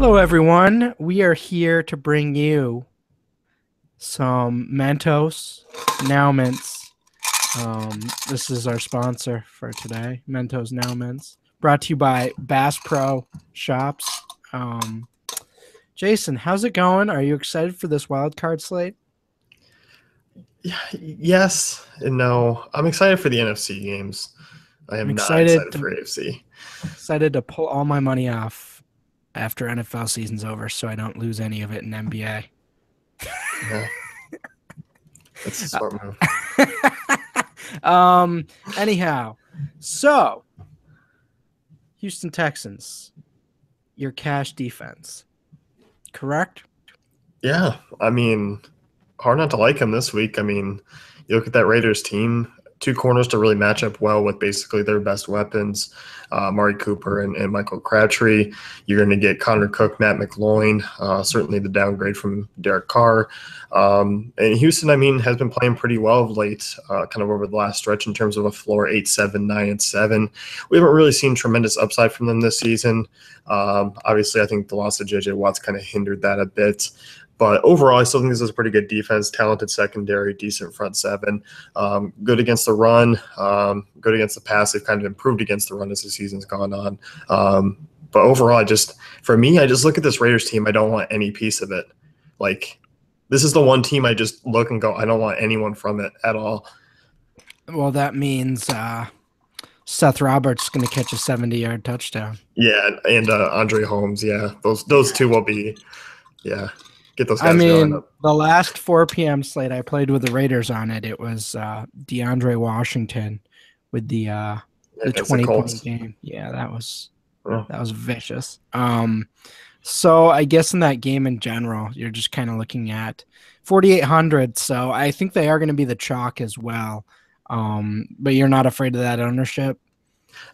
Hello, everyone. We are here to bring you some Mentos Now Mints. This is our sponsor for today, Mentos Now Mints, brought to you by Bass Pro Shops. Jason, how's it going? Are you excited for this wild card slate? Yes and no. I'm excited for the NFC games. I I'm am not excited excited to for AFC. pull all my money off after NFL season's over, so I don't lose any of it in NBA. Yeah, that's a smart move. um. Anyhow, so Houston Texans, your cash defense, correct? Yeah, I mean, hard not to like him this week. I mean, you look at that Raiders team, two corners to really match up well with basically their best weapons, Mari Cooper and Michael Crabtree. You're going to get Connor Cook, Matt McLaurin, certainly the downgrade from Derek Carr. And Houston, I mean, has been playing pretty well of late, kind of over the last stretch in terms of a floor 8-7, 9-7. We haven't really seen tremendous upside from them this season. Obviously, I think the loss of J.J. Watt's kind of hindered that a bit. But overall, I still think this is a pretty good defense, talented secondary, decent front seven, good against the run, good against the pass. They've kind of improved against the run as the season's gone on. But overall, I just look at this Raiders team. I don't want any piece of it. Like, this is the one team I just look and go, I don't want anyone from it at all. Well, that means Seth Roberts is going to catch a 70-yard touchdown. Yeah, and Andre Holmes. Yeah, those two will be. Yeah, get those guys going up. The last 4 p.m. slate I played with the Raiders on it, it was DeAndre Washington with the 20-point game. Yeah, that was vicious. So I guess in that game in general, you're just kind of looking at 4,800. So I think they are going to be the chalk as well. But you're not afraid of that ownership?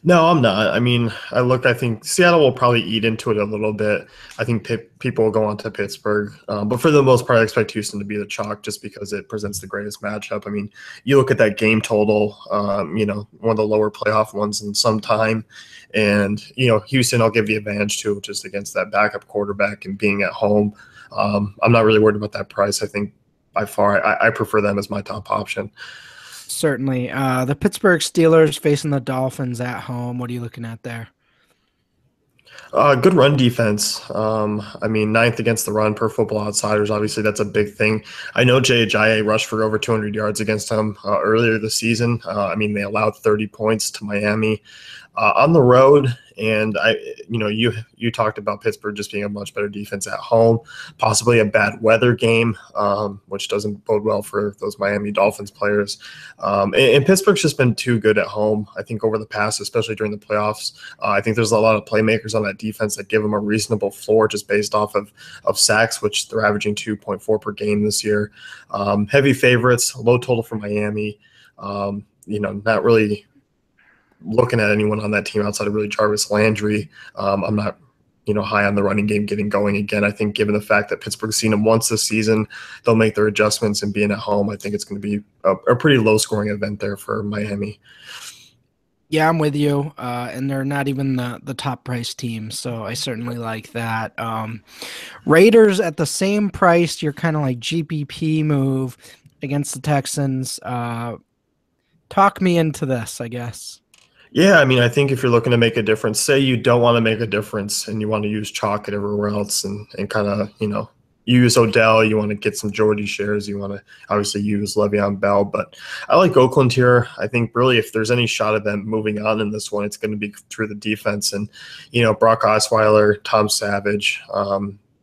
No, I'm not. I mean, I think Seattle will probably eat into it a little bit. I think people will go on to Pittsburgh. But for the most part, I expect Houston to be the chalk just because it presents the greatest matchup. I mean, you look at that game total, one of the lower playoff ones in some time. And, Houston, I'll give the advantage to just against that backup quarterback and being at home. I'm not really worried about that price. I think by far I prefer them as my top option. Certainly. The Pittsburgh Steelers facing the Dolphins at home. What are you looking at there? Good run defense. I mean, ninth against the run per Football Outsiders. Obviously, that's a big thing. I know Jay Ajayi rushed for over 200 yards against them earlier this season. I mean, they allowed 30 points to Miami on the road. And you talked about Pittsburgh just being a much better defense at home, possibly a bad weather game, which doesn't bode well for those Miami Dolphins players. And Pittsburgh's just been too good at home, I think, over the past, especially during the playoffs. I think there's a lot of playmakers on that defense that give them a reasonable floor just based off of sacks, which they're averaging 2.4 per game this year. Heavy favorites, low total for Miami. Not really looking at anyone on that team outside of really Jarvis Landry. I'm not, high on the running game getting going again. I think given the fact that Pittsburgh's seen them once this season, they'll make their adjustments, and being at home, I think it's going to be a pretty low scoring event there for Miami. Yeah, I'm with you. And they're not even the top price team, so I certainly like that. Raiders at the same price, you're kind of like GPP move against the Texans. Talk me into this, I guess. Yeah, I mean, I think if you're looking to make a difference, say you don't want to make a difference and you want to use chalk everywhere else and kind of, you use Odell, you want to get some Jordy shares, you want to obviously use Le'Veon Bell. But I like Oakland here. I think really if there's any shot of them moving on in this one, it's going to be through the defense. And, Brock Osweiler, Tom Savage,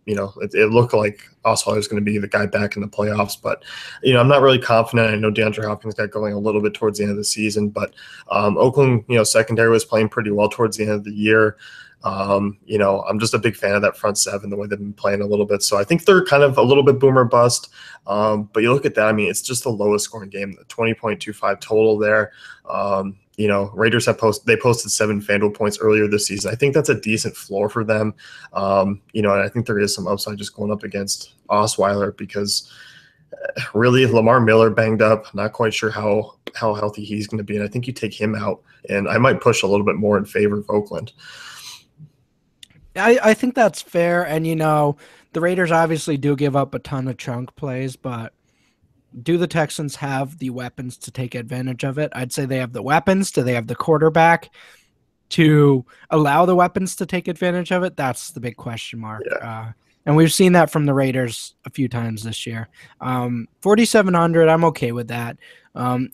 it looked like Osweiler was going to be the guy back in the playoffs, but I'm not really confident. I know DeAndre Hopkins got going a little bit towards the end of the season, but Oakland, secondary was playing pretty well towards the end of the year. I'm just a big fan of that front seven, the way they've been playing a little bit. So I think they're kind of a little bit boomer bust. But you look at that, I mean, it's just the lowest scoring game, the 20.25 total there. Raiders posted 7 FanDuel points earlier this season. I think that's a decent floor for them. And I think there is some upside just going up against Osweiler because really Lamar Miller banged up. Not quite sure how healthy he's going to be. And I think you take him out, and I might push a little bit more in favor of Oakland. I think that's fair. And, the Raiders obviously do give up a ton of chunk plays, but do the Texans have the weapons to take advantage of it? I'd say they have the weapons. Do they have the quarterback to allow the weapons to take advantage of it? That's the big question mark. Yeah. And we've seen that from the Raiders a few times this year. 4,700, I'm okay with that.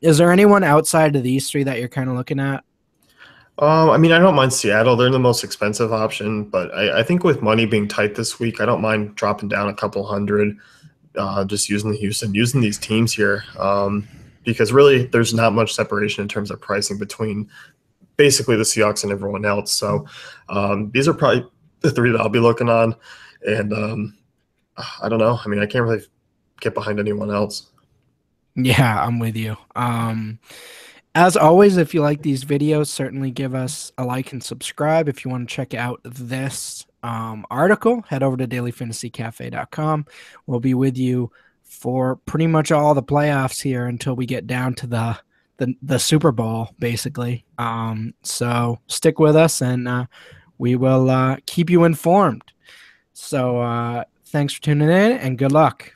Is there anyone outside of these three that you're kind of looking at? I mean, I don't mind Seattle. They're the most expensive option, but I think with money being tight this week, I don't mind dropping down a couple hundred, just using using these teams here, because really there's not much separation in terms of pricing between basically the Seahawks and everyone else. So these are probably the three that I'll be looking on, and I don't know. I mean, I can't really get behind anyone else. Yeah, I'm with you. As always, if you like these videos, certainly give us a like and subscribe. If you want to check out this article, head over to dailyfantasycafe.com. We'll be with you for pretty much all the playoffs here until we get down to the Super Bowl, basically. So stick with us, and we will keep you informed. So thanks for tuning in, and good luck.